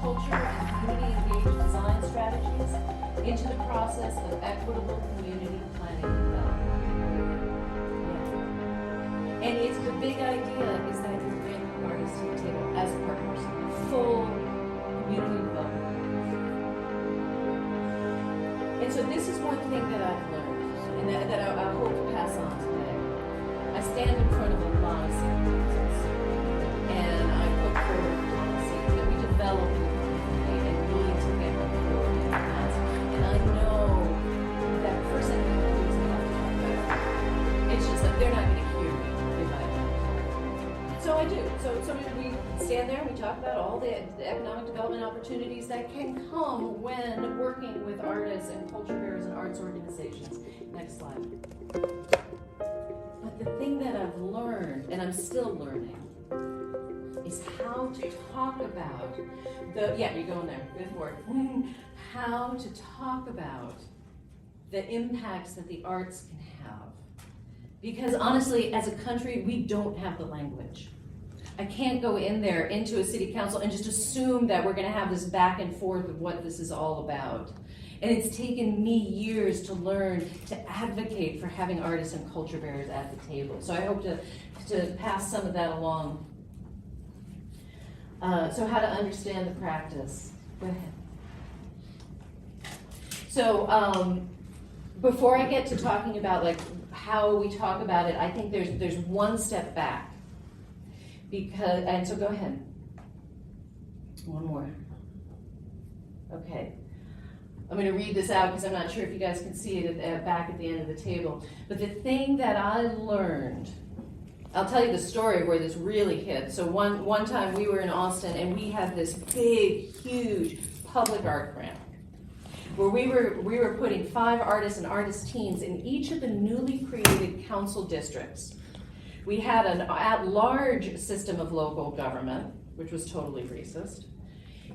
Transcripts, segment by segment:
culture and community-engaged design strategies into the process of equitable community planning and development. Yeah. And it's the big idea is that you bring artists to the table as partners, full community development. And so this is one thing that I've learned, and that I hope to pass on today. I stand in front of a lot of city councils, and I put forward policy that we develop with the community and really to get them forward in plans. And I know that first thing we have to do is we have to talk about it. It's just that they're not going to hear me if I don't. So I do. So we stand there and we talk about all the economic development opportunities that can come when working with artists and culture bearers and arts organizations. Next slide. But the thing that I've learned, and I'm still learning, is how to talk about you're going there, good for it. How to talk about the impacts that the arts can have. Because honestly, as a country, we don't have the language. I can't go in there into a city council and just assume that we're going to have this back and forth of what this is all about. And it's taken me years to learn to advocate for having artists and culture bearers at the table. So I hope to pass some of that along. So how to understand the practice. Go ahead. So before I get to talking about like how we talk about it, I think there's one step back. So go ahead. One more. Okay. I'm going to read this out because I'm not sure if you guys can see it back at the end of the table. But the thing that I learned, I'll tell you the story where this really hit. So one time we were in Austin and we had this big, huge public art grant where we were putting 5 artists and artist teams in each of the newly created council districts. We had an at-large system of local government, which was totally racist.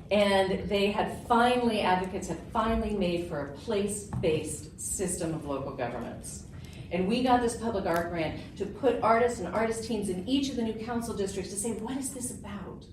And advocates had finally made for a place-based system of local governments. And we got this public art grant to put artists and artist teams in each of the new council districts to say, what is this about?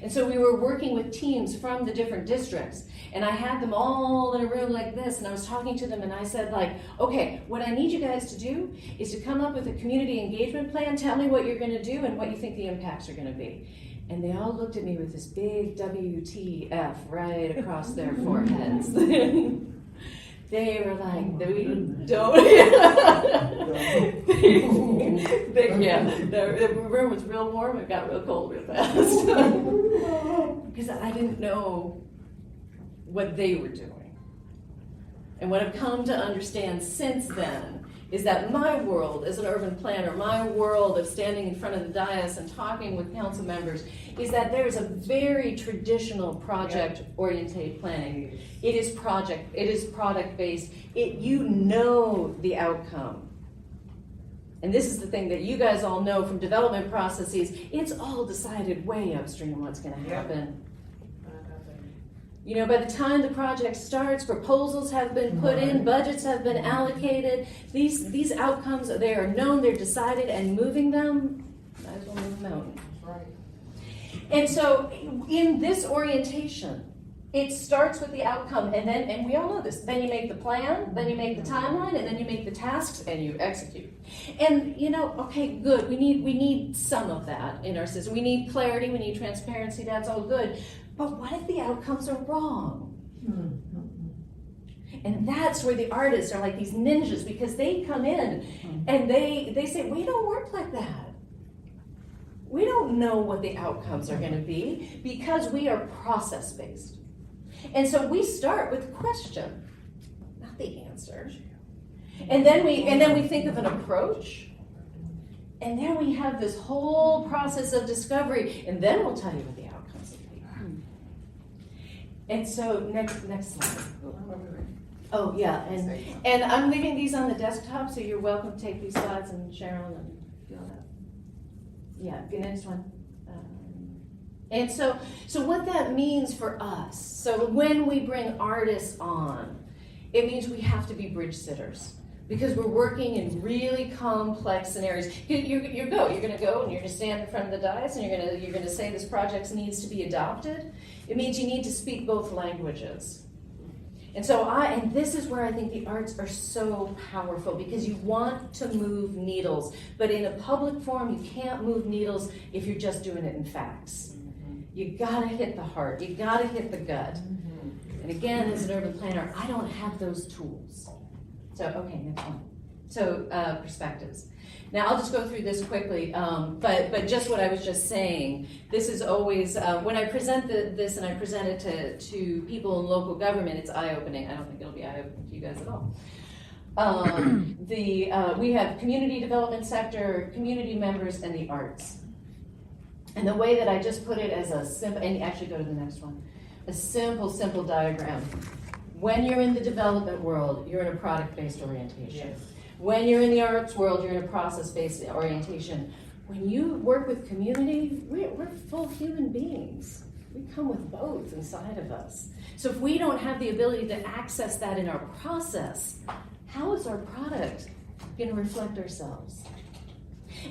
And so we were working with teams from the different districts, and I had them all in a room like this, and I was talking to them, and I said, okay, what I need you guys to do is to come up with a community engagement plan, tell me what you're going to do and what you think the impacts are going to be. And they all looked at me with this big WTF right across their foreheads. They were like, we don't. The room was real warm. It got real cold real fast. Because I didn't know what they were doing. And what I've come to understand since then is that my world as an urban planner, my world of standing in front of the dais and talking with council members, is that there is a very traditional project-oriented planning. It is product-based. You know the outcome. And this is the thing that you guys all know from development processes. It's all decided way upstream what's going to happen. You know, by the time the project starts, proposals have been put in, budgets have been allocated. These outcomes, they are known, they're decided, and moving them, might as well move a mountain. Right. And so in this orientation, it starts with the outcome, and we all know this. Then you make the plan, then you make the timeline, and then you make the tasks, and you execute. And okay, good. We need some of that in our system. We need clarity, we need transparency, that's all good. But what if the outcomes are wrong? And that's where the artists are like these ninjas, because they come in and they say, we don't work like that. We don't know what the outcomes are going to be because we are process-based. And so we start with the question, not the answer. And then we think of an approach. And then we have this whole process of discovery, and then we'll tell you what the outcomes will be. And so next slide. Oh yeah, and I'm leaving these on the desktop, so you're welcome to take these slides and share them and do all that. Yeah, the next one. And so what that means for us, so when we bring artists on, it means we have to be bridge sitters. because we're working in really complex scenarios. You're gonna go and you're gonna stand in front of the dais and you're gonna say this project needs to be adopted. It means you need to speak both languages. And so and this is where I think the arts are so powerful, because you want to move needles, but in a public forum, you can't move needles if you're just doing it in facts. You gotta hit the heart, you gotta hit the gut. And again, as an urban planner, I don't have those tools. So, okay, next one. So, perspectives. Now, I'll just go through this quickly, but just what I was just saying, this is always, when I present this and I present it to people in local government, it's eye-opening. I don't think it'll be eye-opening to you guys at all. We have community development sector, community members, and the arts. And the way that I just put it as a simple, and actually go to the next one, a simple diagram. When you're in the development world, you're in a product-based orientation. Yes. When you're in the arts world, you're in a process-based orientation. When you work with community, we're full human beings. We come with both inside of us. So if we don't have the ability to access that in our process, how is our product going to reflect ourselves?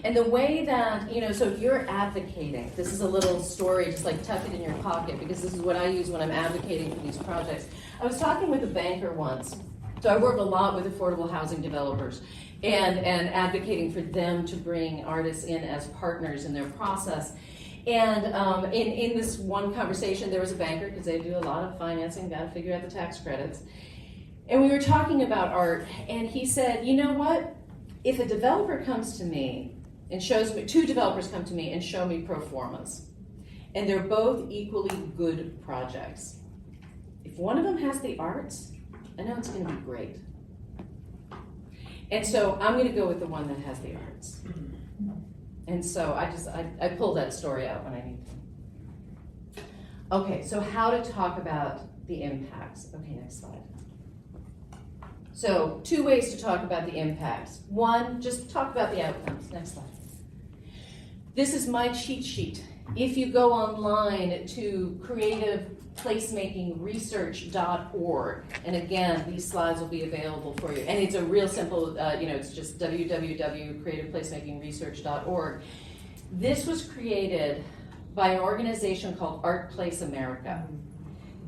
And the way that, so if you're advocating, this is a little story, just like tuck it in your pocket, because this is what I use when I'm advocating for these projects. I was talking with a banker once. So I work a lot with affordable housing developers and advocating for them to bring artists in as partners in their process. And in this one conversation, there was a banker, because they do a lot of financing, got to figure out the tax credits. And we were talking about art, and he said, you know what? If a developer comes to me and shows me, two developers come to me and show me pro formas, and they're both equally good projects. If one of them has the arts, I know it's going to be great. And so I'm going to go with the one that has the arts. And so I pull that story out when I need to. Okay, so how to talk about the impacts. Okay, next slide. So 2 ways to talk about the impacts. One, just talk about the outcomes. Next slide. This is my cheat sheet. If you go online to creativeplacemaking.research.org, and again, these slides will be available for you. And it's a real simple, it's just www.creativeplacemaking.research.org. This was created by an organization called Art Place America.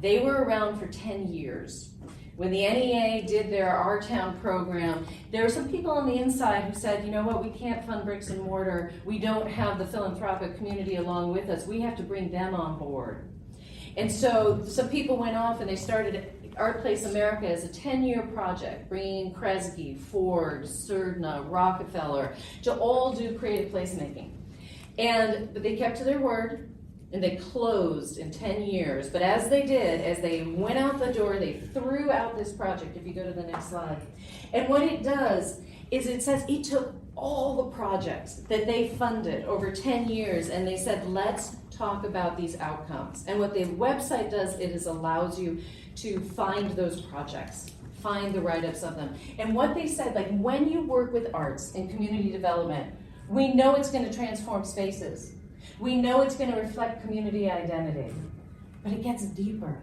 They were around for 10 years. When the NEA did their Our Town program, there were some people on the inside who said, you know what, we can't fund bricks and mortar. We don't have the philanthropic community along with us. We have to bring them on board. And so some people went off and they started Art Place America as a 10-year project, bringing Kresge, Ford, Surdna, Rockefeller to all do creative placemaking. But they kept to their word. And they closed in 10 years. But as they went out the door, they threw out this project, if you go to the next slide. And what it does is it says it took all the projects that they funded over 10 years, and they said, let's talk about these outcomes. And what the website does, it allows you to find those projects, find the write-ups of them. And what they said, like when you work with arts and community development, we know it's going to transform spaces. We know it's going to reflect community identity, but it gets deeper.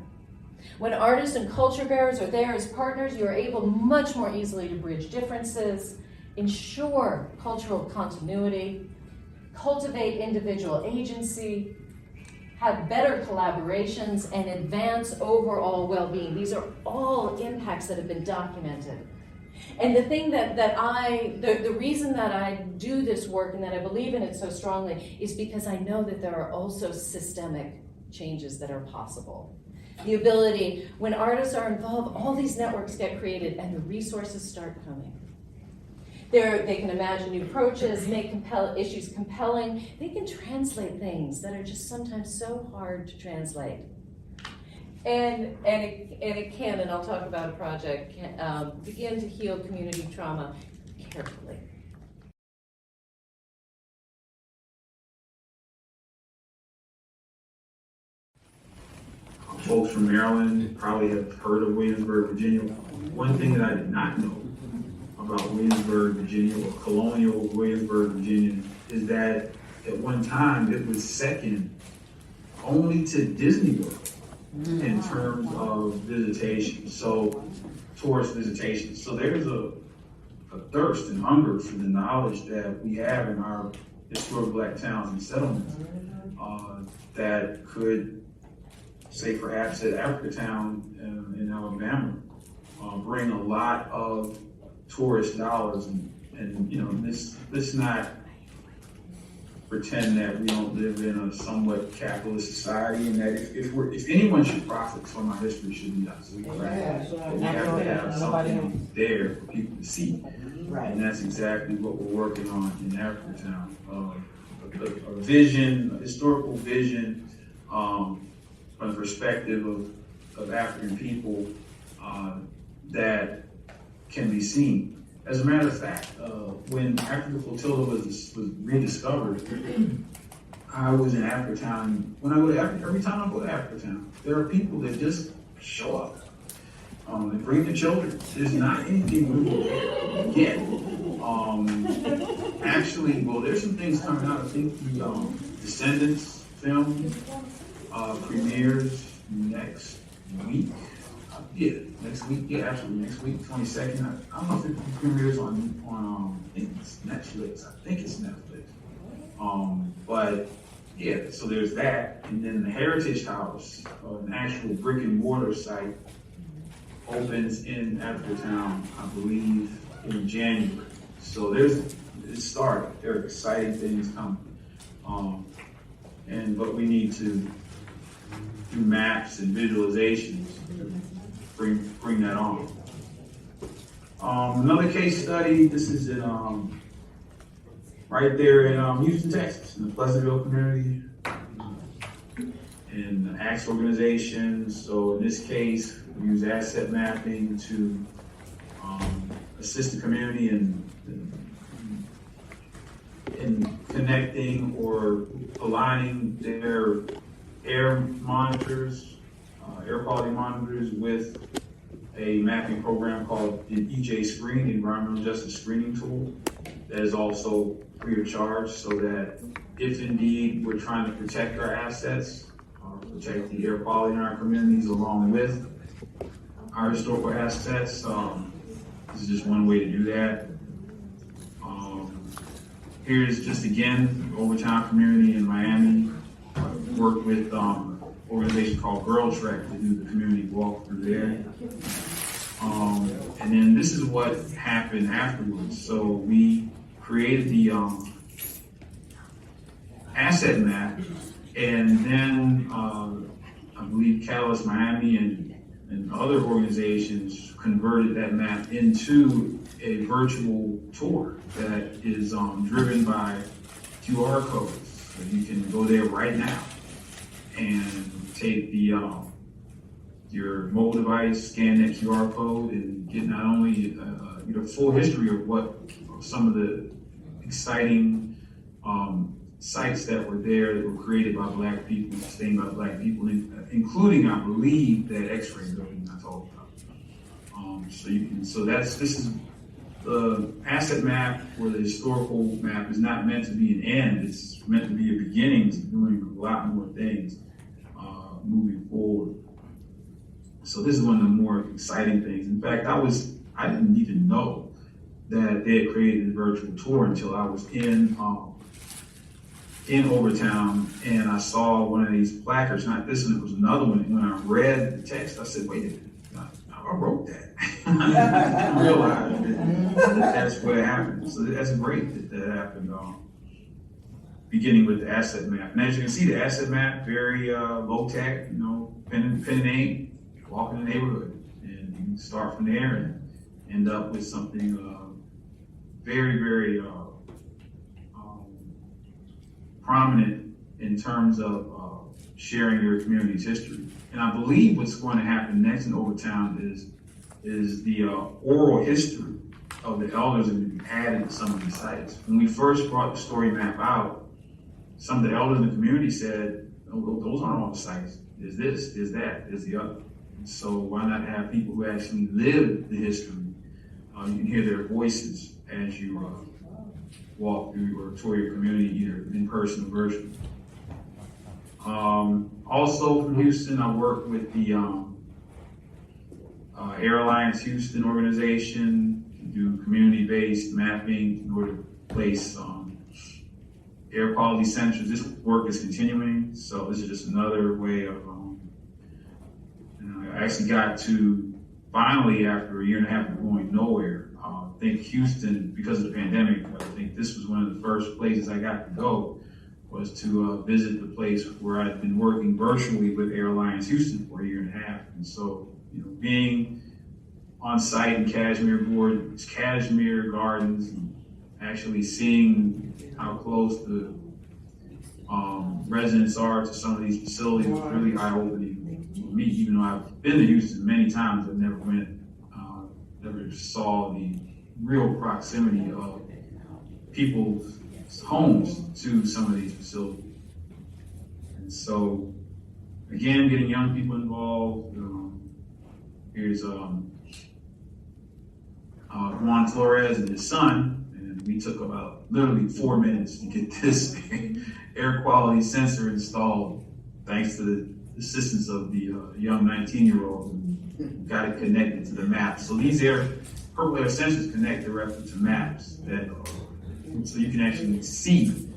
When artists and culture bearers are there as partners, you are able much more easily to bridge differences, ensure cultural continuity, cultivate individual agency, have better collaborations, and advance overall well-being. These are all impacts that have been documented. And the thing the reason that I do this work and that I believe in it so strongly is because I know that there are also systemic changes that are possible. The ability, when artists are involved, all these networks get created and the resources start coming. They can imagine new approaches, make issues compelling. They can translate things that are just sometimes so hard to translate. And it can, and I'll talk about a project, begin to heal community trauma carefully. Folks from Maryland probably have heard of Williamsburg, Virginia. One thing that I did not know about Williamsburg, Virginia, or colonial Williamsburg, Virginia, is that at one time it was second only to Disney World in terms of visitation, so tourist visitation. So there's a a thirst and hunger for the knowledge that we have in our historic Black towns and settlements that could, say perhaps at Africatown in Alabama, bring a lot of tourist dollars. And you know, let's not pretend that we don't live in a somewhat capitalist society, and that if anyone should profit from our history, it should be us. Right? But we have to have something there for people to see. Right. And that's exactly what we're working on in Africatown. A vision, a historical vision from the perspective of African people that can be seen. As a matter of fact, when African flotilla was rediscovered, I was in Africatown. When I go to every time I go to Africatown, there are people that just show up and bring the children. There's not anything we will get. Actually, well, there's some things coming out. I think the Descendants film premieres next week. Yeah, next week. Yeah, absolutely. Next week, 22nd. I don't know if it premieres on I think it's Netflix. I think it's Netflix. But yeah, so there's that, and then the Heritage House, an actual brick and mortar site, opens in Africatown, I believe, in January. So it started. There are exciting things coming. But we need to do maps and visualizations to bring that on. Another case study, this is in right there in Houston, Texas, in the Pleasantville community, in the ACTS organization. So in this case, we use asset mapping to assist the community in connecting or aligning their air monitors, air quality monitors, with a mapping program called the EJ Screen, the Environmental Justice Screening Tool, that is also free of charge, so that if indeed we're trying to protect our assets, protect the air quality in our communities along with our historical assets, this is just one way to do that. Here's just again, Overtown community in Miami. Worked with an organization called Girl Trek to do the community walk through there. And then this is what happened afterwards. So we created the asset map, and then I believe Catalyst Miami and other organizations converted that map into a virtual tour that is driven by QR codes. So you can go there right now and take your mobile device, scan that QR code, and get not only full history of some of the exciting sites that were there that were created by Black people, sustained by Black people, including, I believe, that X-ray building I talked about. This is the asset map, or the historical map, is not meant to be an end. It's meant to be a beginning to doing a lot more things moving forward. So this is one of the more exciting things. In fact, I didn't even know that they had created a virtual tour until I was in Overtown, and I saw one of these placards, not this one, it was another one, and when I read the text, I said, wait a minute, I wrote that. I didn't realize that that's what happened. So that's great that happened, beginning with the asset map. And as you can see, the asset map, very low tech, pen and ink, walk in the neighborhood, and you can start from there and end up with something very, very prominent in terms of sharing your community's history. And I believe what's going to happen next in Overtown is the oral history of the elders going to be added to some of these sites. When we first brought the story map out, some of the elders in the community said, oh, those aren't all the sites. There's this, there's that, there's the other. So why not have people who actually live the history? You can hear their voices as you walk through or tour your community, either in person or virtually. Also from Houston, I work with the Air Alliance Houston organization, do community-based mapping in order to place air quality sensors. This work is continuing, so this is just another way of, I actually got to, finally, after a year and a half of going nowhere, I think Houston, because of the pandemic, I think this was one of the first places I got to go, was to visit the place where I'd been working virtually with Airlines Houston for a year and a half. And so, being on site in Cashmere Gardens, and actually seeing how close the residents are to some of these facilities was really eye-opening for me. Even though I've been to Houston many times, I've never never saw the real proximity of people's homes to some of these facilities. And so, again, getting young people involved. Here's Juan Flores and his son, and we took about literally 4 minutes to get this air quality sensor installed, thanks to the assistance of the young 19-year-old who got it connected to the map. So these purple air sensors connect directly to maps, so you can actually see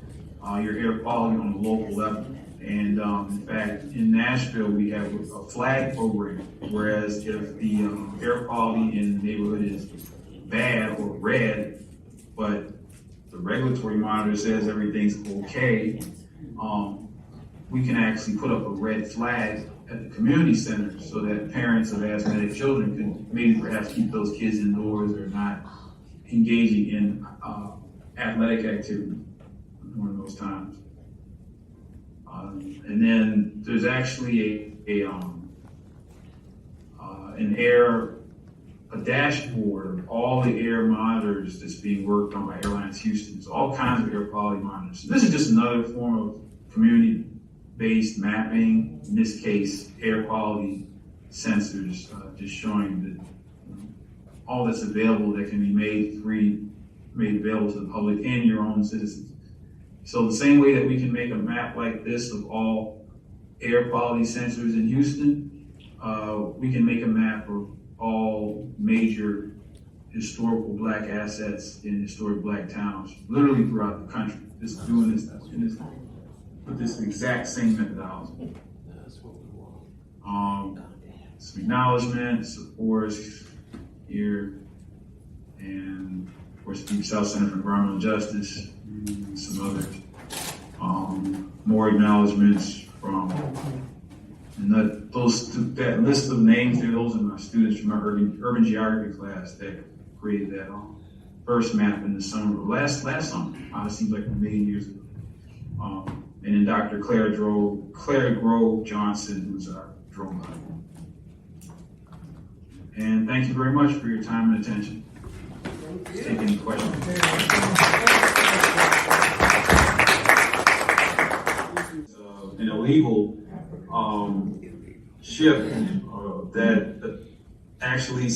your air quality on a local level. And in fact, in Nashville, we have a flag program, whereas if the air quality in the neighborhood is bad or red, but the regulatory monitor says everything's okay, we can actually put up a red flag at the community center so that parents of asthmatic children can maybe perhaps keep those kids indoors or not engaging in athletic activity during those times. And then there's actually a dashboard of all the air monitors that's being worked on by Airlines Houston. So all kinds of air quality monitors. So this is just another form of community-based mapping. In this case, air quality sensors, just showing that all that's available that can be made available to the public and your own citizens. So the same way that we can make a map like this of all air quality sensors in Houston, we can make a map of all major historical Black assets in historic Black towns, literally throughout the country. Just doing this with this exact same methodology. Some acknowledgements, of course, here, and of course, Deep South Center for Environmental Justice, and some others. More acknowledgements from, and that list of names there, those are my students from my urban geography class that created that first map in the summer, last summer. It seems like a million years ago. And then Dr. Claire Grove Johnson, who's our drone pilot. And thank you very much for your time and attention. Let's take any questions. An illegal ship that actually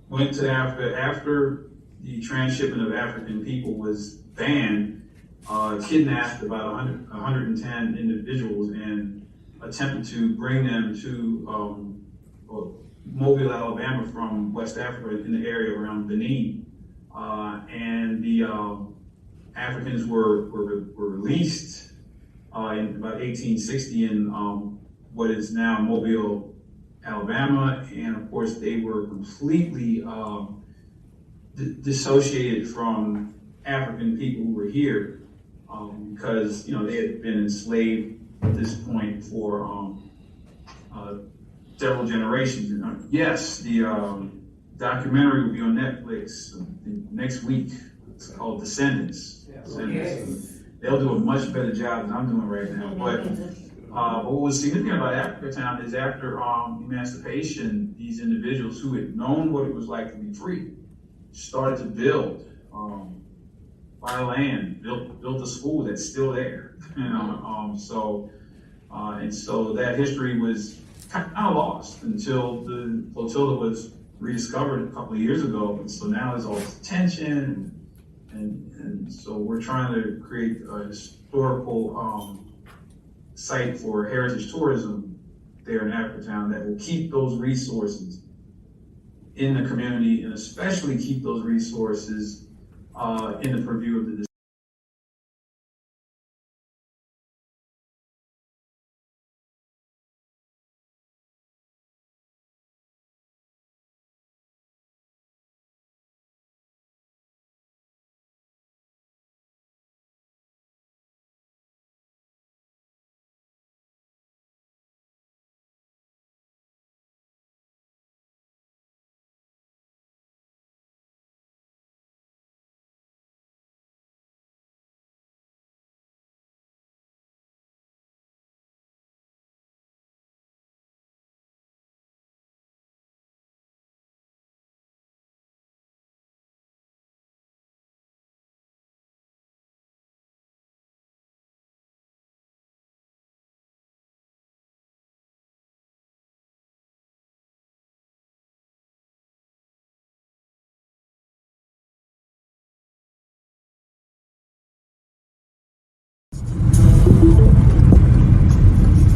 went to Africa after the transshipment of African people was banned, kidnapped about 110 individuals and attempted to bring them to Mobile, Alabama from West Africa in the area around Benin. And the Africans were released in about 1860 in what is now Mobile, Alabama. And of course, they were completely dissociated from African people who were here because they had been enslaved at this point for several generations. And, yes, the documentary will be on Netflix next week. It's called Descendants. They'll do a much better job than I'm doing right now. But what was significant about Africatown is after emancipation, these individuals who had known what it was like to be free started to build, buy land, built a school that's still there. And so that history was kind of lost until the flotilla was rediscovered a couple of years ago. And so now there's all this tension, and so we're trying to create a historical site for heritage tourism there in Africatown that will keep those resources in the community, and especially keep those resources in the purview of the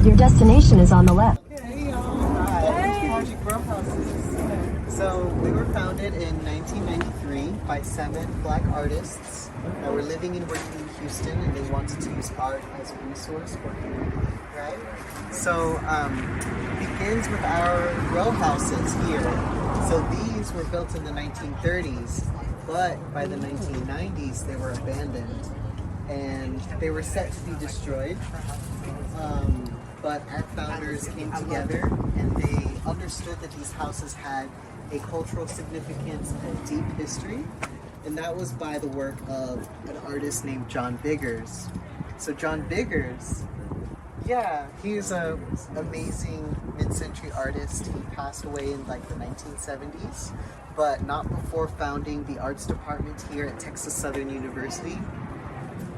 Your destination is on the left. Hey y'all. Hey. Project Grow Houses. So we were founded in 1993 by 7 Black artists that were living and working in Houston, and they wanted to use art as a resource for community, right? So it begins with our row houses here. So these were built in the 1930s, but by the 1990s they were abandoned and they were set to be destroyed. But our founders came together and they understood that these houses had a cultural significance and deep history, and that was by the work of an artist named John Biggers. So John Biggers, yeah, he's an amazing mid-century artist. He passed away in like the 1970s, but not before founding the arts department here at Texas Southern University.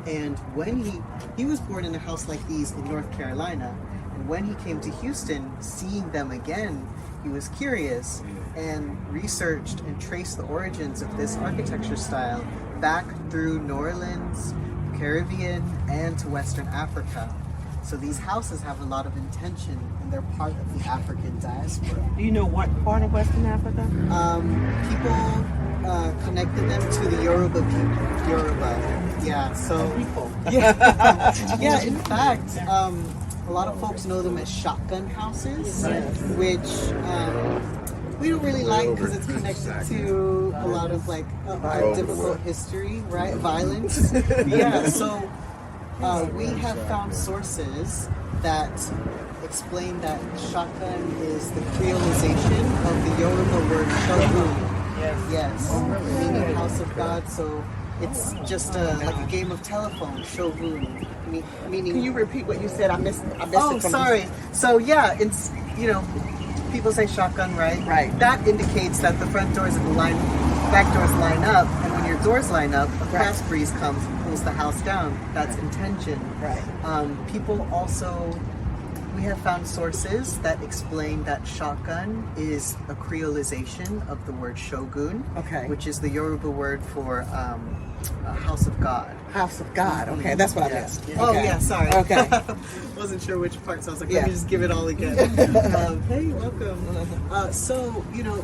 And when he was born in a house like these in North Carolina, and when he came to Houston, seeing them again, he was curious and researched and traced the origins of this architecture style back through New Orleans, Caribbean, and to Western Africa. So these houses have a lot of intention, and they're part of the African diaspora. Do you know what part of Western Africa? People connected them to the Yoruba people. Yoruba, yeah. So People. yeah, yeah. In fact, a lot of folks know them as shotgun houses, which we don't really like because it's connected to a lot of like our difficult history, right? Violence. Yeah. So we have found sources that explain that shotgun is the creolization of the Yoruba word shogun. Yes. Meaning house of God. So it's just like a game of telephone, shogun. Meaning. Can you repeat what you said? I missed Oh, it from sorry. So yeah, it's, you know, people say shotgun, right? Right. That indicates that the front doors and the back doors line up, and when your doors line up, a cross breeze comes and pulls the house down. That's intention. Right. People also, we have found sources that explain that shotgun is a creolization of the word shogun, Okay. which is the Yoruba word for house of God. House of God. Okay, that's what I Yeah. missed. Oh Okay. yeah, sorry. Okay. Wasn't sure which part, so I was like, Yeah. let me just give it all again. Hey, welcome. So, you know,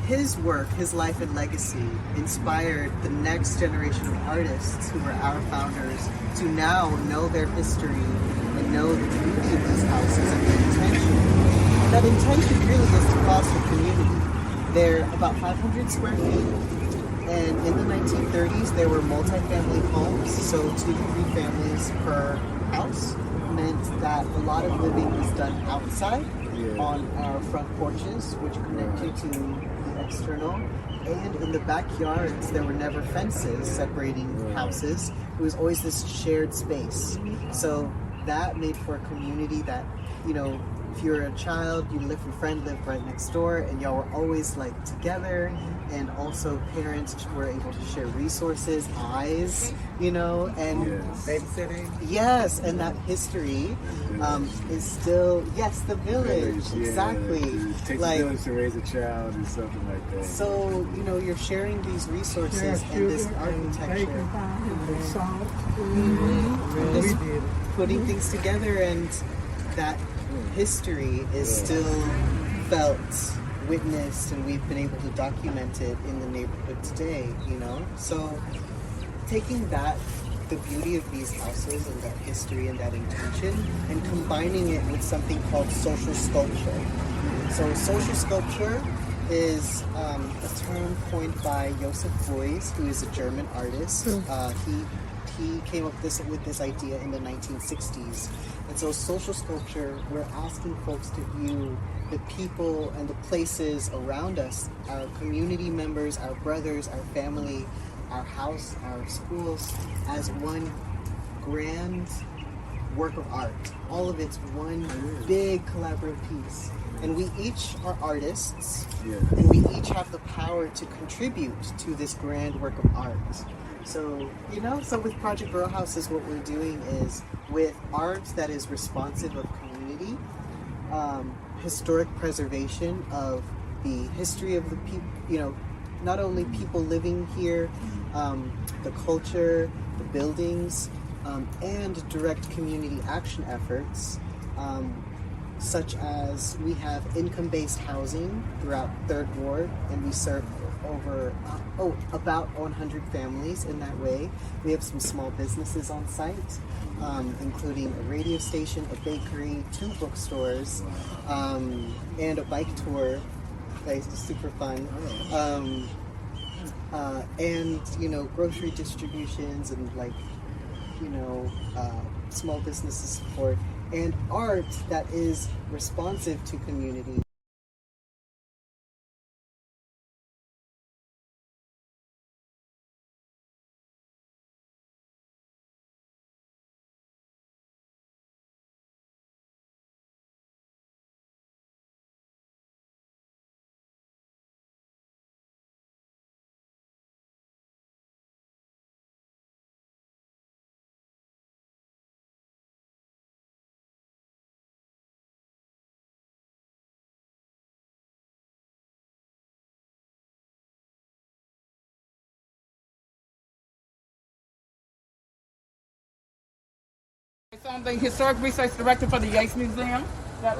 his work, his life and legacy inspired the next generation of artists who were our founders to now know their history and know the beauty of these houses and the intention. That intention really is to foster community. They're about 500 square feet. And in the 1930s, there were multi-family homes, so 2 to 3 families per house meant that a lot of living was done outside on our front porches, which connect you to the external. And in the backyards, there were never fences separating houses. It was always this shared space. So that made for a community that, you know, if you're a child, your friend lived right next door, and y'all were always like together. And also parents were able to share resources, eyes, you know, and Babysitting. yes, and that history is still, yes, the village, exactly. It takes Like, a village to raise a child or something like that. so, you know, you're sharing these resources and this architecture. Just putting things together, and that history is still felt witnessed and we've been able to document it in the neighborhood today, you know? So taking that, the beauty of these houses and that history and that intention, and combining it with something called social sculpture. So social sculpture is a term coined by Joseph Beuys, who is a German artist. He came up with this idea in the 1960s. And so social sculpture, we're asking folks to view the people and the places around us, our community members, our brothers, our family, our house, our schools, as one grand work of art. All of it's one big collaborative piece. And we each are artists, and we each have the power to contribute to this grand work of art. So, you know, so with Project Borough Houses, what we're doing is with art that is responsive of community, historic preservation of the history of the people, you know, not only people living here, the culture, the buildings, and direct community action efforts, such as we have income-based housing throughout 3rd Ward, and we serve over about 100 families in that way. We have some small businesses on site, including a radio station, a bakery, 2 bookstores, and a bike tour place, is super fun. And, you know, grocery distributions and, like, you know, small businesses support, and art that is responsive to community. So I'm the Historic Research Director for the Yates Museum.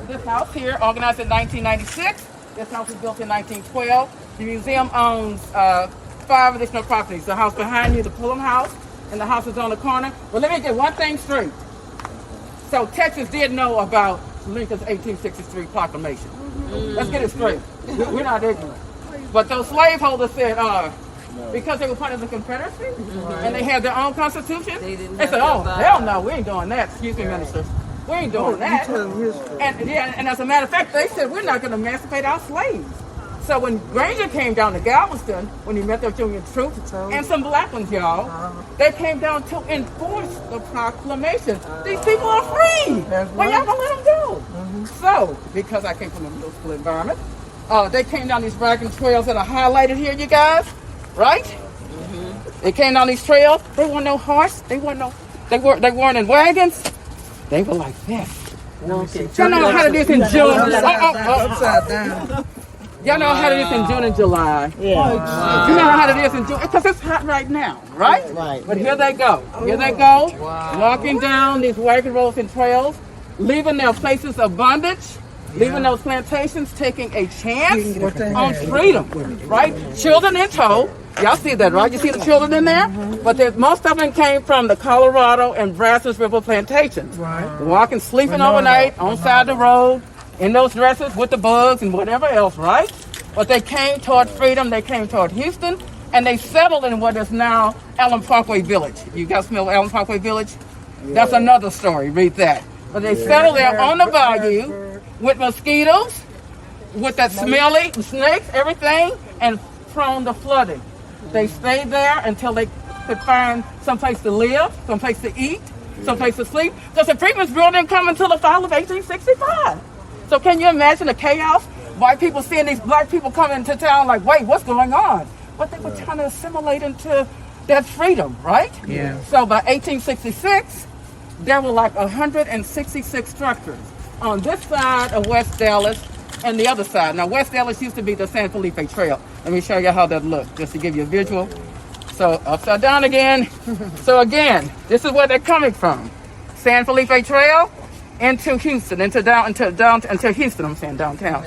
This house here, organized in 1996. This house was built in 1912. The museum owns 5 additional properties. The house behind you, the Pullum House, and the house is on the corner. But let me get one thing straight. So Texas did know about Lincoln's 1863 proclamation. Let's get it straight. We're not ignorant. But those slaveholders said, because they were part of the Confederacy and they had their own constitution, they said, "Oh, hell no, we ain't doing that." Excuse me, minister. We ain't doing that. And as a matter of fact, they said, we're not going to emancipate our slaves. So when Granger came down to Galveston, when he met the Union troops, and some black ones, y'all, they came down to enforce the proclamation. These people are free. Well, y'all gonna let them go. So, because I came from a middle school environment, they came down these wagon trails that are highlighted here, you guys, right? They came down these trails. They weren't no horse. They weren't in wagons. They were like this. Y'all know how to do this in June. Upside down. Y'all know how to do this in June and July. Yeah. You know how to do this in June because it's hot right now, right? Right. But here they go. Here they go, walking down these wagon roads and trails, leaving their places of bondage, leaving those plantations, taking a chance on freedom, right? Children in tow. Y'all see that, right? You see the children in there? But most of them came from the Colorado and Brazos River plantations. Right. Walking, sleeping overnight on side of the road, in those dresses with the bugs and whatever else, right? But they came toward freedom, they came toward Houston, and they settled in what is now Allen Parkway Village. You guys smell Allen Parkway Village? Yeah. That's another story, read that. But they settled there on the bayou with mosquitoes, with that smelly, snakes, everything, and prone to flooding. They stayed there until they could find someplace to live, someplace to eat, someplace to sleep, because the Freedmen's Bureau didn't come until the fall of 1865. So can you imagine the chaos? White people seeing these black people come into town like, wait, what's going on? But they were trying to assimilate into that freedom, right? Yeah. So by 1866, there were like 166 structures on this side of West Dallas and the other side. Now, West Dallas used to be the San Felipe Trail. Let me show you how that looked, just to give you a visual. So upside down again. So again, this is where they're coming from. San Felipe Trail. into Houston, into Houston, I'm saying downtown.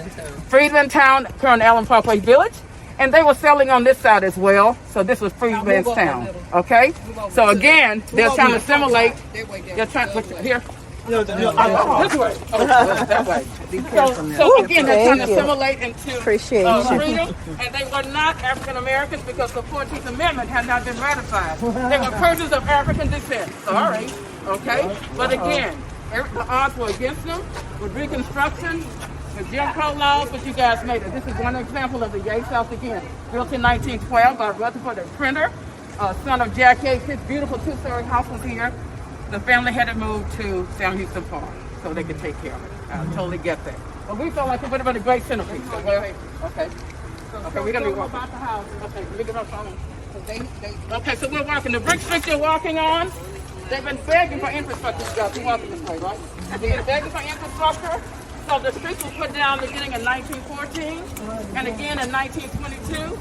Freedman Town, current Allen Parkway Village. And they were selling on this side as well. So this was Freedman's Town. Okay? So again, they're trying to assimilate. They're trying to, here. This way. That way. So again, they're trying to assimilate into freedom, and they were not African Americans because the 14th Amendment had not been ratified. They were persons of African descent. Sorry, okay? But again, the odds were against them with Reconstruction, the Jim Crow laws, but you guys made it. This is one example of the Yates House again, built in 1912 by Rutherford, a printer, son of Jack Yates. His beautiful two-story house was here. The family had to move to Sam Houston Park so they could take care of it. I totally get that. But we felt like it would have been a great centerpiece. Okay. Okay, we're going to be walking. Okay, let me get my phone. Okay, so we're walking. The brick street you're walking on, they've been begging for infrastructure. You guys are walking this way, right? They've been begging for infrastructure. So the streets were put down beginning in 1914 and again in 1922.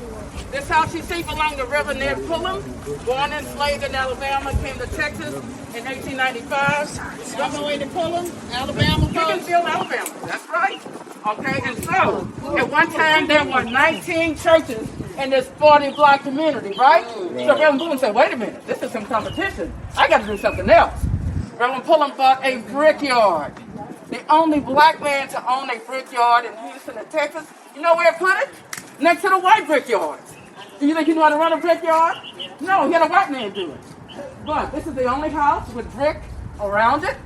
This house you see belonged to Reverend Ned Pullum, born enslaved in Alabama, came to Texas in 1895. Reverend Lady Pullum, Alabama, Williamsburg, Alabama. That's right. Okay, and so at one time there were 19 churches in this 40-block community, right? So Reverend Pullum said, wait a minute, this is some competition. I got to do something else. Reverend Pullum bought a brickyard. The only black man to own a brickyard in Houston and Texas. You know where he put it? Next to the white brickyards. Do you think you know how to run a brickyard? No, he had a white man do it. But this is the only house with brick around it.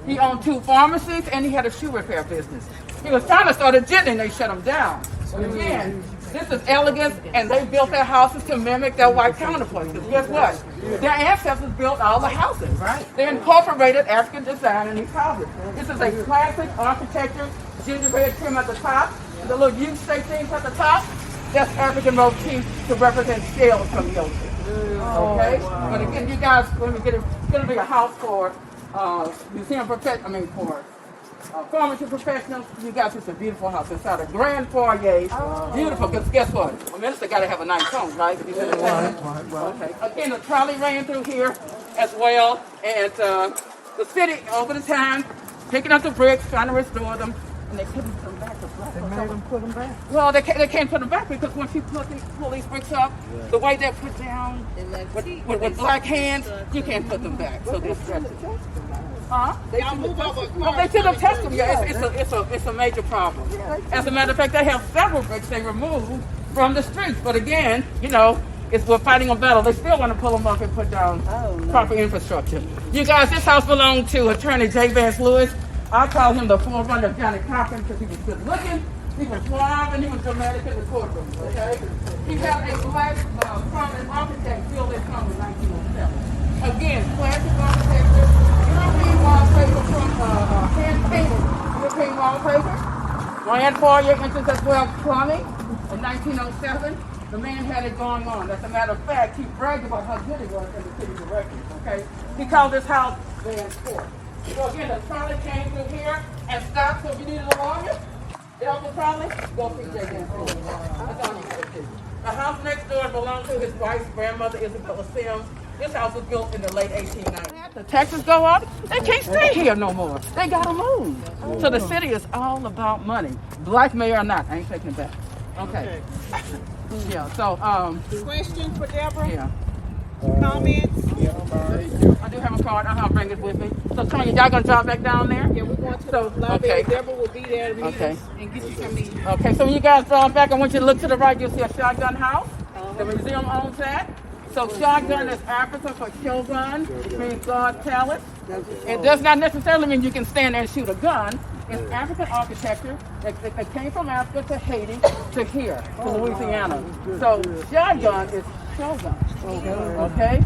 He owned 2 pharmacies and he had a shoe repair business. He was trying to start a gin and they shut him down. But again, this is elegance, and they built their houses to mimic their white counterparts. Because guess what? Their ancestors built all the houses. Right. They incorporated African design in these houses. This is a classic architecture, gingerbread trim at the top, the little U-shaped things at the top. That's African motifs to represent scales from the ocean. Okay? But again, you guys, when we get it, it's going to be a house for for pharmacy professionals. You guys, it's a beautiful house. Inside a grand foyer. Beautiful, because guess what? A minister got to have a nice home, right? Okay. Again, the trolley ran through here as well. And the city, over the time, picking up the bricks, trying to restore them. And they couldn't put them back. They made them put them back. Well, they can't put them back because once you pull these bricks up, the way they're put down with black hands, you can't put them back. So they're stretched. Huh? They should have tested them. Yeah, it's a major problem. As a matter of fact, they have several bricks they removed from the streets. But again, you know, we're fighting a battle. They still want to pull them up and put down proper infrastructure. You guys, this house belonged to Attorney J. Vance Lewis. I call him the forerunner of Johnny Cochran because he was good looking, he was suave, and he was dramatic in the courtroom. Okay? He had a black prominent architect build this home in 1907. Again, classic architecture, European wallpaper from hand-painted European wallpaper. Grand foyer entrance as well, plumbing. In 1907, the man had it going on. As a matter of fact, he bragged about how good he was in the city directory. Okay? He called this house Van's Court. So again, the trolley came through here and stopped, so if you needed a lawyer, Delta trolley, go see J. Vance Lewis. That's all you got to do. The house next door belonged to his wife's grandmother, Isabella Sims. This house was built in the late 1890s. The taxes go up, they can't stay here no more. They gotta move. So the city is all about money. Black mayor or not, I ain't taking it back. Okay. Yeah, so, Question for Deborah? yeah. Comments? I do have a card. I'll bring it with me. So, Tony, y'all gonna drive back down there? Yeah, we're going to the library. Okay. Deborah will be there to meet Okay. us and get you some meat. Okay, so when you guys drive back, I want you to look to the right. You'll see a shotgun house. The museum owns that. So shotgun is African for kill gun, which means God talent. It does not necessarily mean you can stand there and shoot a gun. It's African architecture that came from Africa to Haiti to here, to Louisiana. So shotgun is shotgun. Okay?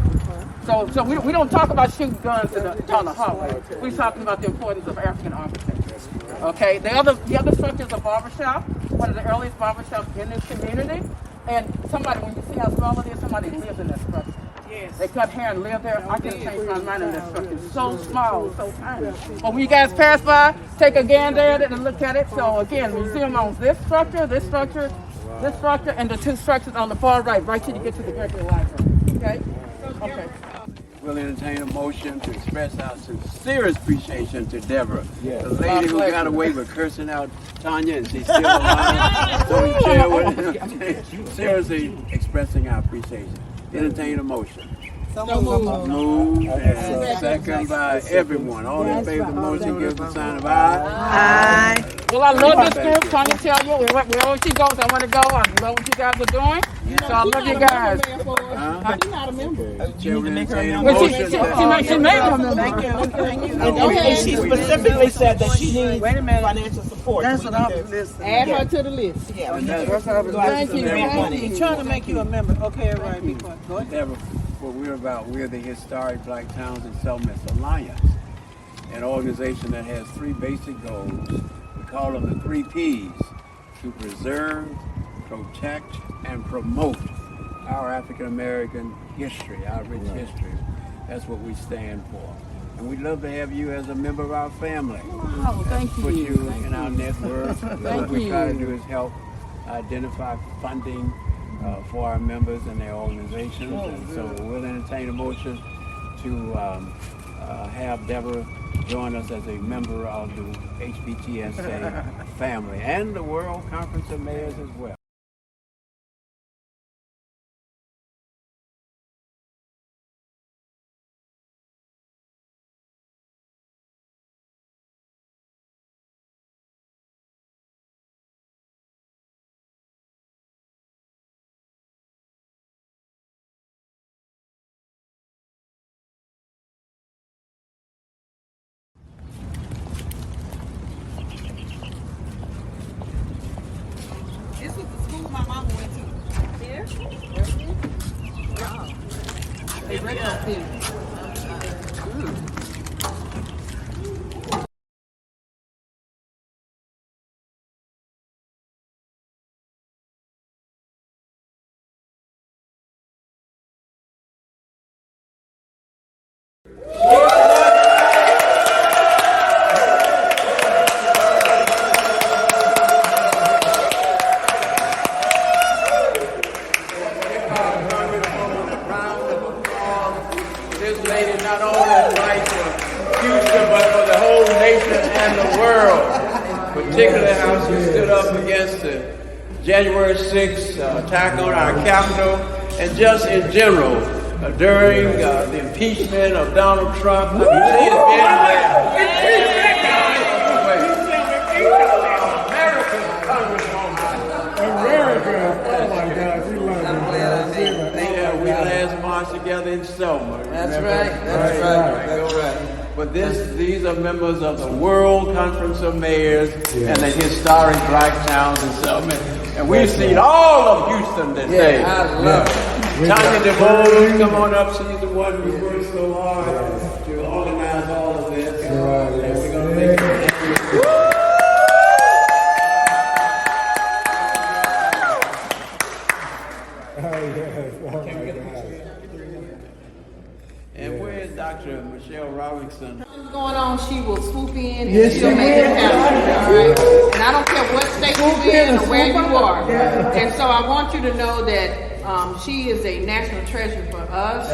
So we don't talk about shooting guns on the hallway. We're talking about the importance of African architecture. Okay? The other structure is a barbershop, one of the earliest barbershops in this community. And somebody, when you see how small it is, somebody lives in that structure. Yes. They cut hair and live there. I can change my mind in that structure. It's so small, so tiny. But when you guys pass by, take a gander at it and look at it. So again, the museum owns this structure, and the 2 structures on the far right till you get to the Gregory Library. Okay? Okay. we'll entertain a motion to express our sincerest appreciation to Deborah, the lady who got away with cursing out Tanya, and she's still alive. So we share with seriously expressing our appreciation. Entertain a motion. Moved and second by everyone. All in favor of the motion, give the sign of aye. Aye. Well, I love this group. Trying to tell you, wherever she goes, I want to go. I love what you guys are doing. So I love you guys. You're not a member. Chair will entertain a Well, motion. she made her member. Thank you. And she specifically said that she needs financial support. That's what I'm listening. Add her to the list. Yeah. Thank you. He's trying to make you a member. Okay, all right. Go ahead. Deborah, what we're about, we're the Historic Black Towns and Settlements Alliance, an organization that has three basic goals. We call them the 3 Ps: to preserve, protect, and promote our African American history, our rich history. That's what we stand for. And we'd love to have you as a member of our family. Oh, thank you. Put you in our network. What we try to you. do is help identify funding for our members and their organizations. And so we'll entertain a motion to have Deborah join us as a member of the HBTSA family and the World Conference of Mayors as well. This was the school my mama went to. Here? They break up here. This lady not only fights for Houston, but for the whole nation and the world. Particularly how she stood up against the January 6th attack on our Capitol, and just in general, during the impeachment of Donald Trump. I mean, she has been American Congresswoman. Oh my God, we love you. Yeah, we last marched together in Selma. That's right. That's right. But these are members of the World Conference of Mayors and the Historic Black Towns and Settlements. And we've seen all of Houston today. Yeah, I love it. Tanya DeVos, come on up. She's the one who worked so hard to organize all of this. And we're going to make it. And where is Dr. Michelle Robinson? What's going on, she will swoop in and she'll make it happen, all right? And I don't care what state you're in or where you are. And so I want you to know that she is a national treasure for us.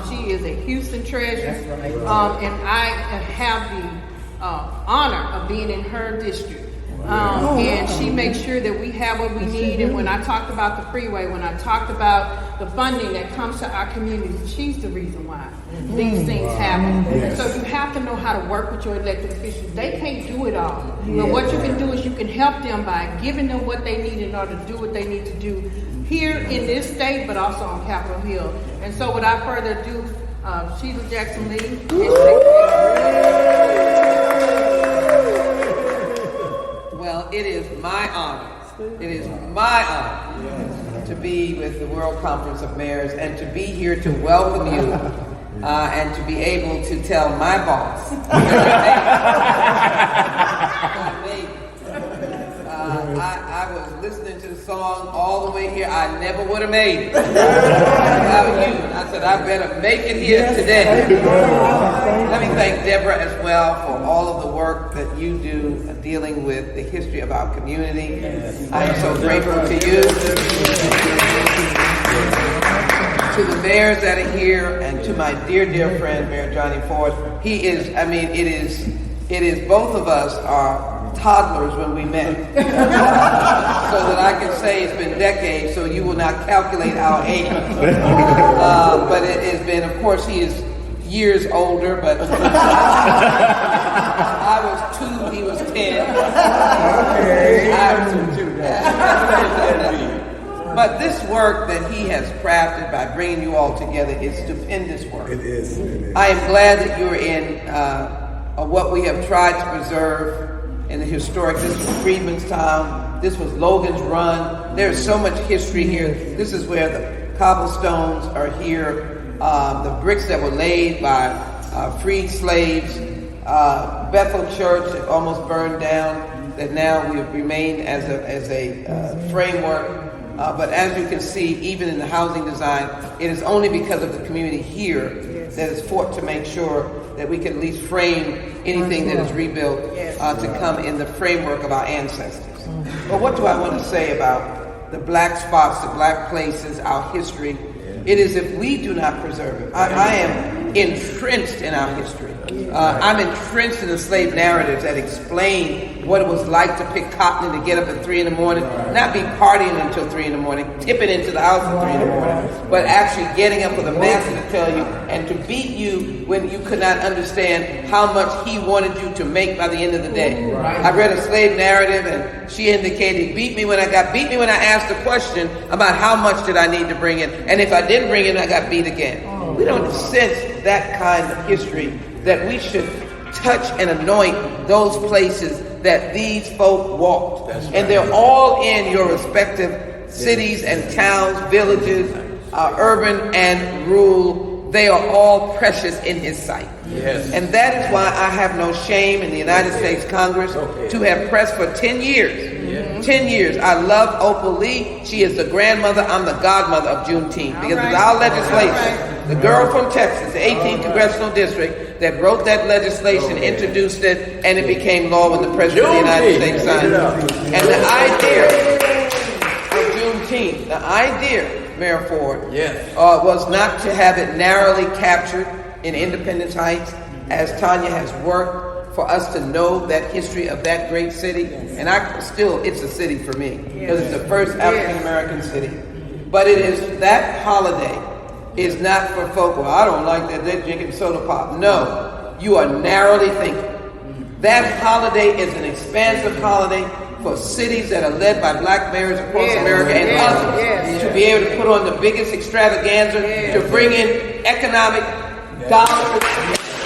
She is a Houston treasure. And I have the honor of being in her district. And she makes sure that we have what we need. And when I talked about the freeway, when I talked about the funding that comes to our communities, she's the reason why these things happen. So you have to know how to work with your elected officials. They can't do it all. But what you can do is you can help them by giving them what they need in order to do what they need to do here in this state, but also on Capitol Hill. And so without further ado, Sheila Jackson Lee. Well, it is my honor. It is my honor to be with the World Conference of Mayors and to be here to welcome you and to be able to tell my boss. I was listening to the song all the way here. I never would have made it without you. I said, I better make it here today. Let me thank Deborah as well for all of the work that you do dealing with the history of our community. I am so grateful to you. to the mayors that are here, and to my dear, dear friend, Mayor Johnny Ford. He is, I mean, it is, both of us are toddlers when we met. So that I can say it's been decades, so you will not calculate our age. But it has been, of course, he is years older, but I was 2, he was 10. I was 2. But this work that he has crafted by bringing you all together is stupendous work. It is. I am glad that you're in what we have tried to preserve in the historic. This was Freedmanstown. This was Logan's Run. There's so much history here. This is where the cobblestones are here. The bricks that were laid by freed slaves. Bethel Church that almost burned down, that now we have remained as a framework. But as you can see, even in the housing design, it is only because of the community here that has fought to make sure that we can at least frame anything that is rebuilt to come in the framework of our ancestors. But what do I want to say about the black spots, the black places, our history? It is if we do not preserve it. I am entrenched in our history. I'm entrenched in the slave narratives that explain what it was like to pick cotton and to get up at 3 in the morning, not be partying until 3 in the morning, tipping into the house at 3 in the morning, but actually getting up for the master to tell you and to beat you when you could not understand how much he wanted you to make by the end of the day. I read a slave narrative and she indicated, beat me when I asked the question about how much did I need to bring in, and if I didn't bring in, I got beat again. We don't sense that kind of history, that we should touch and anoint those places that these folk walked. And they're all in your respective cities and towns, villages, urban and rural. They are all precious in his sight. And that is why I have no shame in the United States Congress to have pressed for 10 years. 10 years. I love Opal Lee. She is the grandmother. I'm the godmother of Juneteenth. Because it's our legislation. The girl from Texas, the 18th Congressional District, that wrote that legislation, introduced it, and it became law when the President of the United States signed it. And the idea of Juneteenth, the idea, Mayor Ford, was not to have it narrowly captured in Independence Heights, as Tanya has worked for us to know that history of that great city. And it's a city for me, because it's the first African American city. But it is, that holiday is not for folk, well, I don't like that, they're drinking soda pop. No, you are narrowly thinking. That holiday is an expansive holiday for cities that are led by black mayors across America and others to be able to put on the biggest extravaganza, to bring in economic dollars,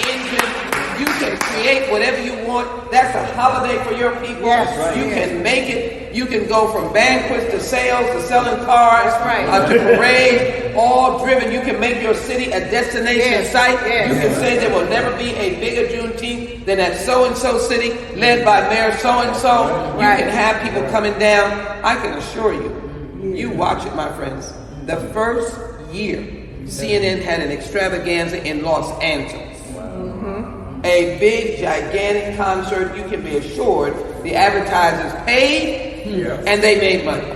engine. You can create whatever you want. That's a holiday for your people. You can make it. You can go from banquets to sales to selling cars to parades, all driven. You can make your city a destination site. You can say there will never be a bigger Juneteenth than at so-and-so city, led by Mayor so-and-so. You can have people coming down. I can assure you, you watch it, my friends. The first year, CNN had an extravaganza in Los Angeles. A big, gigantic concert. You can be assured the advertisers paid and they made money.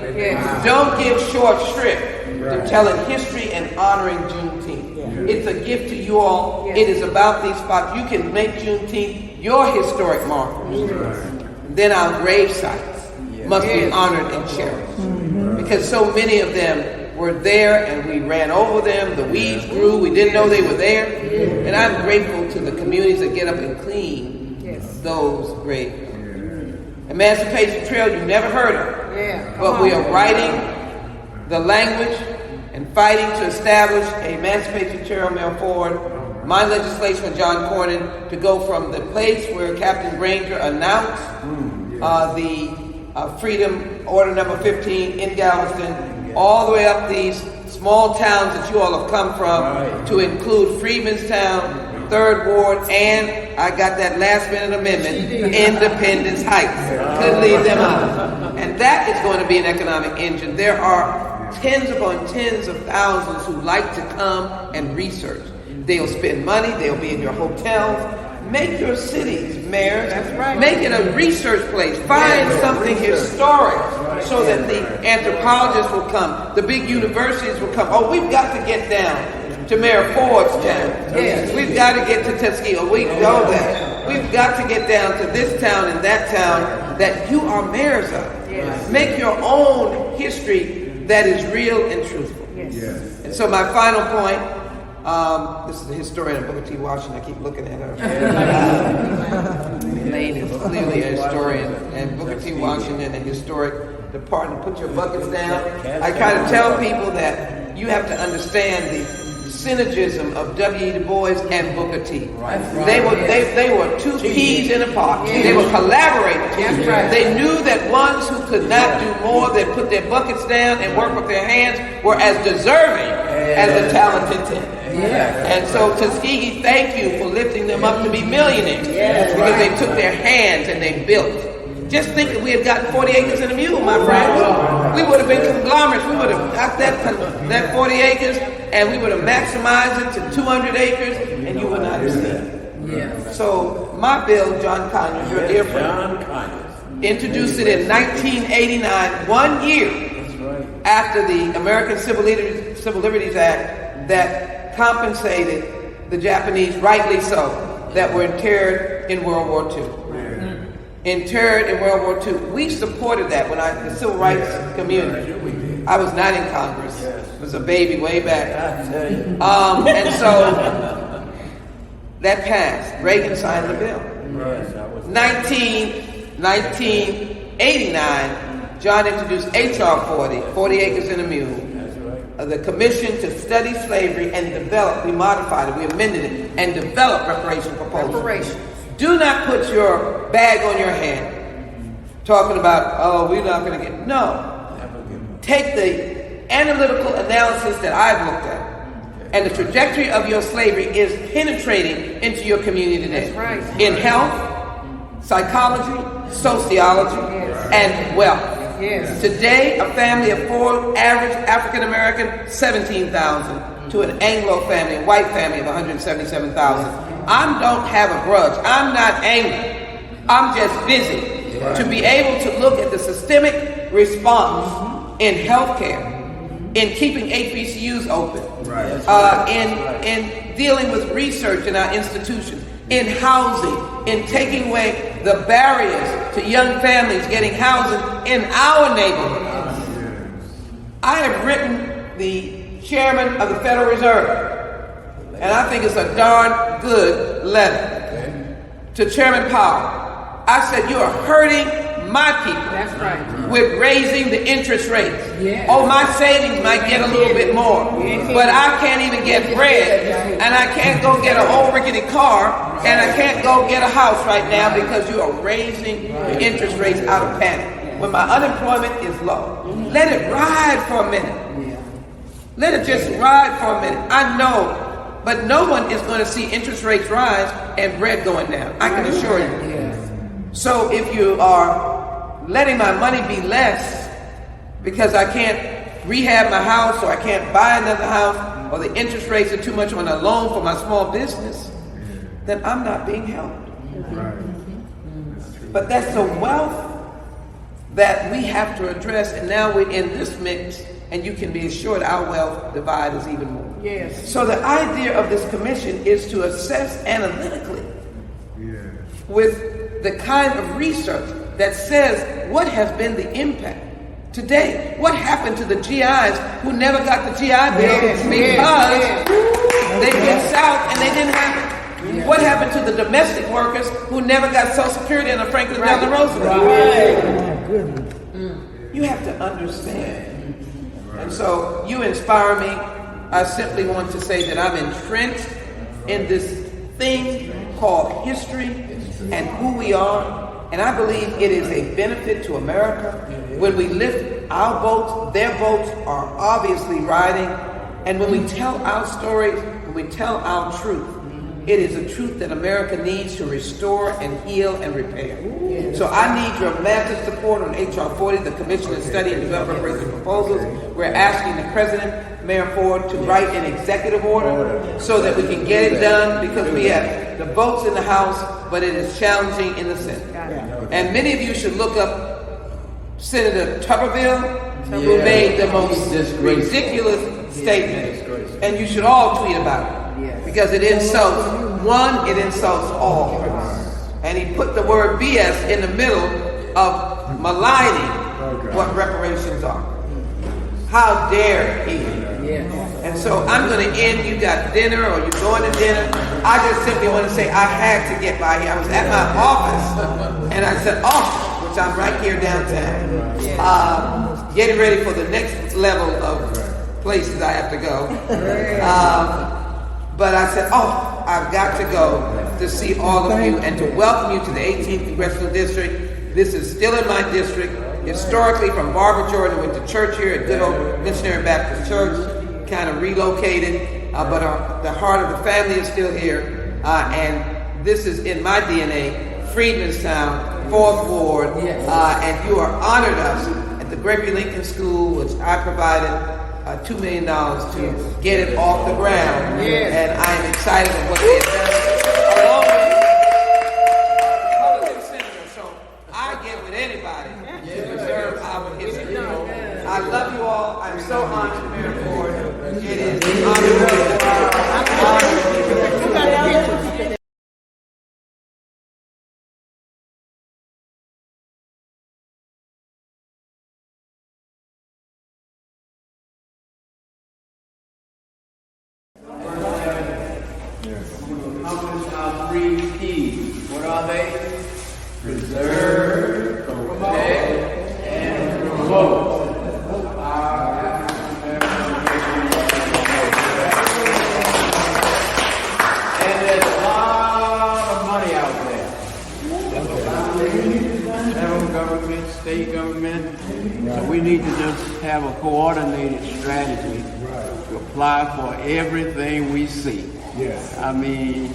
Don't give short shrift to telling history and honoring Juneteenth. It's a gift to you all. It is about these spots. You can make Juneteenth your historic markers. Then our grave sites must be honored and cherished. Because so many of them were there and we ran over them. The weeds grew. We didn't know they were there. And I'm grateful to the communities that get up and clean those graves. Emancipation Trail, you never heard of. But we are writing the language and fighting to establish an Emancipation Trail, Mayor Ford. My legislation with John Cornyn to go from the place where Captain Granger announced the Freedom Order number 15 in Galveston, all the way up these small towns that you all have come from, to include Freedmanstown, 3rd Ward, and I got that last minute amendment, Independence Heights. Couldn't leave them out. And that is going to be an economic engine. There are tens upon tens of thousands who like to come and research. They'll spend money, they'll be in your hotels. Make your cities, mayors, make it a research place. Find something historic so that the anthropologists will come, the big universities will come. Oh, we've got to get down to Mayor Ford's town. Yes. We've got to get to Tuskegee. We know that. We've got to get down to this town and that town that you are mayors of. Yes. Make your own history that is real and truthful. Yes. Yes. And so my final point, this is the historian of Booker T. Washington. I keep looking at her. Lane is clearly a historian, and Booker T. Washington, a historic department. Put your buckets down. I kind of tell people that you have to understand the synergism of W. Du Bois and Booker T. They were two peas in a pod. They were collaborators. They knew that ones who could not do more than put their buckets down and work with their hands were as deserving as the talented 10. And so Tuskegee, thank you for lifting them up to be millionaires because they took their hands and they built. Just think if we had gotten 40 acres and a mule, my friends, we would have been conglomerates. We would have got that 40 acres and we would have maximized it to 200 acres and you would not have seen it. So my bill, John Conyers, your dear friend, introduced it in 1989, 1 year after the American Civil Liberties Act that compensated the Japanese, rightly so, that were interred in World War II. Interred in World War II. We supported that when the civil rights community. I was not in Congress. I was a baby way back. And so that passed. Reagan signed the bill. 1989, John introduced H.R. 40 acres and a mule. The commission to study slavery and develop, we modified it, we amended it, and developed reparation proposals. Do not put your bag on your hand talking about, oh, we're not going to get, no. Take the analytical analysis that I've looked at, and the trajectory of your slavery is penetrating into your community today. In health, psychology, sociology, and wealth. Today, a family of 4, average African American, 17,000, to an Anglo family, a white family of 177,000. I don't have a grudge. I'm not angry. I'm just busy to be able to look at the systemic response in healthcare, in keeping HBCUs open, in dealing with research in our institutions, in housing, in taking away the barriers to young families getting housing in our neighborhoods. I have written the chairman of the Federal Reserve, and I think it's a darn good letter to Chairman Powell. I said, you are hurting my people with raising the interest rates. Oh, my savings might get a little bit more, but I can't even get bread, and I can't go get an old rickety car, and I can't go get a house right now because you are raising the interest rates out of panic. When my unemployment is low, let it ride for a minute. Let it just ride for a minute. I know, but no one is going to see interest rates rise and bread going down. I can assure you. So if you are letting my money be less because I can't rehab my house or I can't buy another house or the interest rates are too much on a loan for my small business, then I'm not being helped. But that's the wealth that we have to address, and now we're in this mix, and you can be assured our wealth divide is even more. So the idea of this commission is to assess analytically with the kind of research that says what has been the impact today. What happened to the GIs who never got the GI Bill because they went south and they didn't have it? What happened to the domestic workers who never got Social Security under Franklin Delano Roosevelt? You have to understand. And so you inspire me. I simply want to say that I'm entrenched in this thing called history and who we are. And I believe it is a benefit to America when we lift our boats. Their boats are obviously riding. And when we tell our stories, when we tell our truth, it is a truth that America needs to restore and heal and repair. So I need your massive support on H.R. 40, the Commission to Study and Develop Reparation Proposals. We're asking the President, Mayor Ford, to write an executive order so that we can get it done, because we have the votes in the House, but it is challenging in the Senate. And many of you should look up Senator Tuberville, who made the most ridiculous statement. And you should all tweet about it. Because it insults all. And he put the word BS in the middle of maligning what reparations are. How dare he? And so I'm going to end. You got dinner or you're going to dinner. I just simply want to say I had to get by here. I was at my office and I said, which I'm right here downtown, getting ready for the next level of places I have to go. But I said, I've got to go to see all of you and to welcome you to the 18th Congressional District. This is still in my district. Historically, from Barbara, Georgia, went to church here at good old Missionary Baptist Church, kind of relocated, but the heart of the family is still here. And this is in my DNA, Freedmanstown, 4th Ward, and you are honored us at the Gregory Lincoln School, which I provided $2 million to get it off the ground. And I am excited at what they have done. Along with Republican senators, so I get with anybody to preserve our history. I love you all. I'm so honored to be on board. It is an honor. Accomplish our 3 P's. What are they? Preserve, protect, and promote. And there's a lot of money out there. Federal government, state government. So we need to just have a coordinated strategy to apply for everything we see. I mean,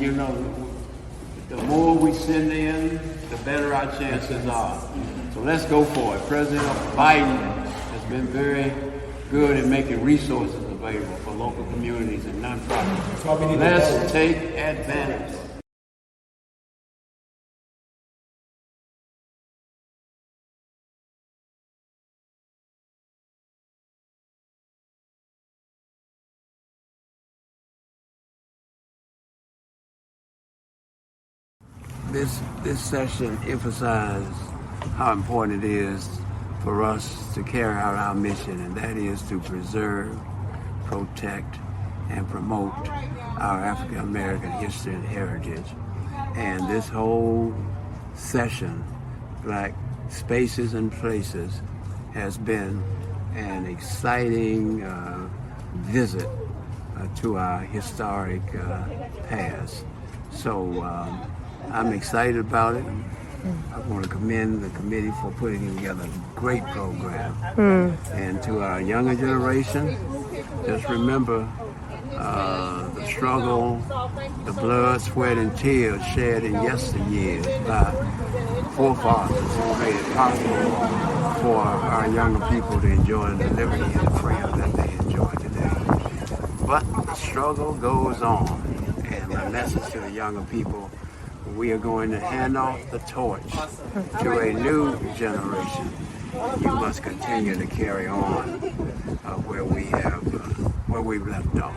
the more we send in, the better our chances are. So let's go for it. President Biden has been very good at making resources available for local communities and nonprofits. Let's take advantage. This session emphasized how important it is for us to carry out our mission, and that is to preserve, protect, and promote our African American history and heritage. And this whole session, Black Spaces and Places, has been an exciting visit to our historic past. So I'm excited about it. I want to commend the committee for putting together a great program. And to our younger generation, just remember the struggle, the blood, sweat, and tears shed in yesteryears by forefathers who made it possible for our younger people to enjoy the liberty and the freedom that they enjoy today. But the struggle goes on, and my message to the younger people: we are going to hand off the torch to a new generation. You must continue to carry on where we've left off.